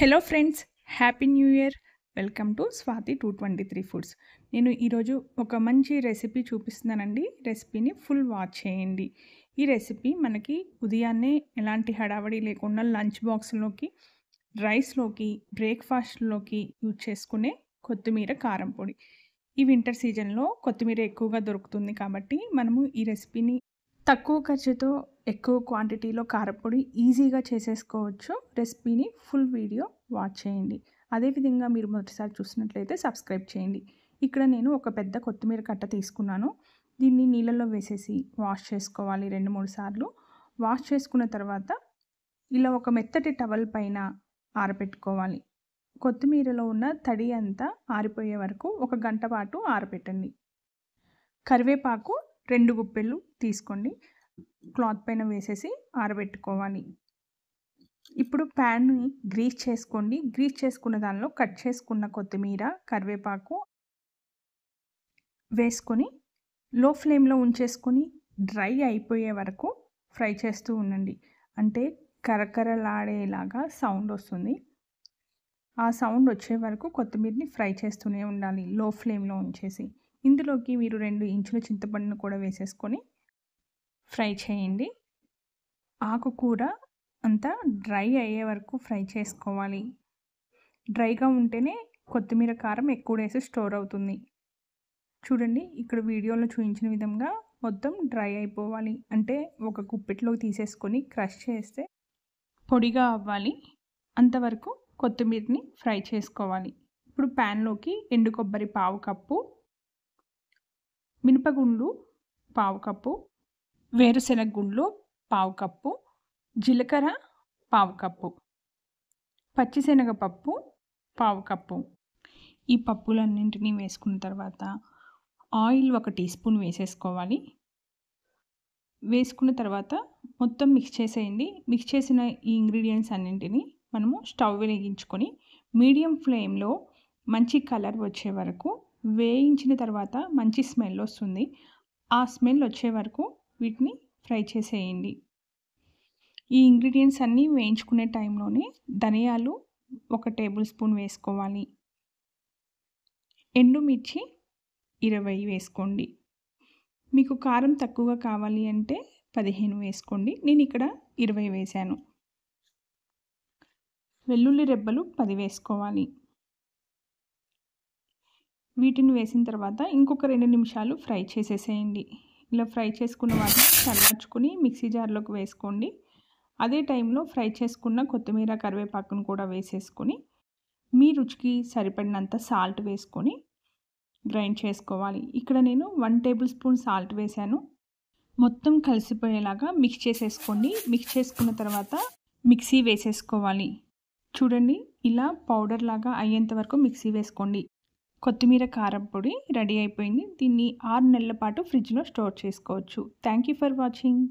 Hello friends, happy new year. Welcome to Swathi 223 foods. నేను ఈరోజు ఒక మంచి రెసిపీ చూపిస్తున్నానండి. రెసిపీని ఫుల్ వాచ్ చేయండి. ఈ రెసిపీ మనకి ఉదయాన్నే ఎలాంటి హడావడి లేకుండా లంచ్ బాక్స్లోకి, రైస్లోకి, బ్రేక్ఫాస్ట్లోకి యూజ్ చేసుకునే కొత్తిమీర కారం పొడి. ఈ వింటర్ సీజన్లో కొత్తిమీర ఎక్కువగా దొరుకుతుంది కాబట్టి మనము ఈ రెసిపీని తక్కువ ఖర్చుతో ఎక్కువ క్వాంటిటీలో కారపొడి ఈజీగా చేసేసుకోవచ్చు. రెసిపీని ఫుల్ వీడియో వాచ్ చేయండి. అదేవిధంగా మీరు మొదటిసారి చూసినట్లయితే సబ్స్క్రైబ్ చేయండి. ఇక్కడ నేను ఒక పెద్ద కొత్తిమీర కట్ట తీసుకున్నాను. దీన్ని నీళ్ళల్లో వేసేసి వాష్ చేసుకోవాలి 2-3 సార్లు. వాష్ చేసుకున్న తర్వాత ఇలా ఒక మెత్తటి టవల్ పైన ఆరబెట్టుకోవాలి. కొత్తిమీరలో ఉన్న తడి అంతా ఆరిపోయే వరకు 1 గంట పాటు ఆరబెట్టండి. కరివేపాకు 2 గుప్పెళ్ళు తీసుకోండి. క్లాత్ పైన వేసేసి ఆరబెట్టుకోవాలి. ఇప్పుడు ప్యాన్ని గ్రీస్ చేసుకోండి. గ్రీస్ చేసుకున్న దానిలో కట్ చేసుకున్న కొత్తిమీర, కరివేపాకు వేసుకొని లో ఫ్లేమ్లో ఉంచేసుకొని డ్రై అయిపోయే వరకు ఫ్రై చేస్తూ ఉండండి. అంటే కరకరలాడేలాగా సౌండ్ వస్తుంది. ఆ సౌండ్ వచ్చే వరకు కొత్తిమీరని ఫ్రై చేస్తూనే ఉండాలి లో ఫ్లేమ్లో ఉంచేసి. ఇందులోకి మీరు 2 ఇంచుల చింతపండును కూడా వేసేసుకొని ఫ్రై చేయండి. ఆకుకూర అంతా డ్రై అయ్యే వరకు ఫ్రై చేసుకోవాలి. డ్రైగా ఉంటేనే కొత్తిమీర కారం ఎక్కువ డేస్ స్టోర్ అవుతుంది. చూడండి, ఇక్కడ వీడియోలో చూపించిన విధంగా మొత్తం డ్రై అయిపోవాలి. అంటే ఒక గుప్పెట్లోకి తీసేసుకొని క్రష్ చేస్తే పొడిగా అవ్వాలి. అంతవరకు కొత్తిమీరని ఫ్రై చేసుకోవాలి. ఇప్పుడు ప్యాన్లోకి ఎండు కొబ్బరి 1/2 కప్పు, మినపగుండ్లు 1/2 కప్పు, వేరుశెనగ గుండ్లు 1/2 కప్పు, జీలకర్ర 1/2 కప్పు, పచ్చిశనగపప్పు 1/2 కప్పు. ఈ పప్పులన్నింటినీ వేసుకున్న తర్వాత ఆయిల్ 1 టీ స్పూన్ వేసేసుకోవాలి. వేసుకున్న తర్వాత మొత్తం మిక్స్ చేసేయండి. మిక్స్ చేసిన ఈ ఇంగ్రీడియంట్స్ అన్నింటినీ మనము స్టవ్ వెలిగించుకొని మీడియం ఫ్లేమ్లో మంచి కలర్ వచ్చే వరకు వేయించిన తర్వాత మంచి స్మెల్ వస్తుంది. ఆ స్మెల్ వచ్చే వరకు వీటిని ఫ్రై చేసేయండి. ఈ ఇంగ్రీడియంట్స్ అన్నీ వేయించుకునే టైంలోనే ధనియాలు 1 టేబుల్ స్పూన్ వేసుకోవాలి. ఎండుమిర్చి 20 వేసుకోండి. మీకు కారం తక్కువగా కావాలి అంటే 15 వేసుకోండి. నేను ఇక్కడ 20 వేశాను. వెల్లుల్లి రెబ్బలు 10 వేసుకోవాలి. వీటిని వేసిన తర్వాత ఇంకొక 2 నిమిషాలు ఫ్రై చేసేసేయండి. ఇలా ఫ్రై చేసుకున్న వాటిని చల్లార్చుకొని మిక్సీ జార్లోకి వేసుకోండి. అదే టైంలో ఫ్రై చేసుకున్న కొత్తిమీర, కరివేపాకును కూడా వేసేసుకొని మీ రుచికి సరిపడినంత సాల్ట్ వేసుకొని గ్రైండ్ చేసుకోవాలి. ఇక్కడ నేను 1 టేబుల్ స్పూన్ సాల్ట్ వేశాను. మొత్తం కలిసిపోయేలాగా మిక్స్ చేసేసుకోండి. మిక్స్ చేసుకున్న తర్వాత మిక్సీ వేసేసుకోవాలి. చూడండి, ఇలా పౌడర్ లాగా అయ్యేంత వరకు మిక్సీ వేసుకోండి. కొత్తిమీర కారం పొడి రెడీ అయిపోయింది. దీన్ని 6 నెలల పాటు ఫ్రిడ్జ్లో స్టోర్ చేసుకోవచ్చు. Thank you for watching.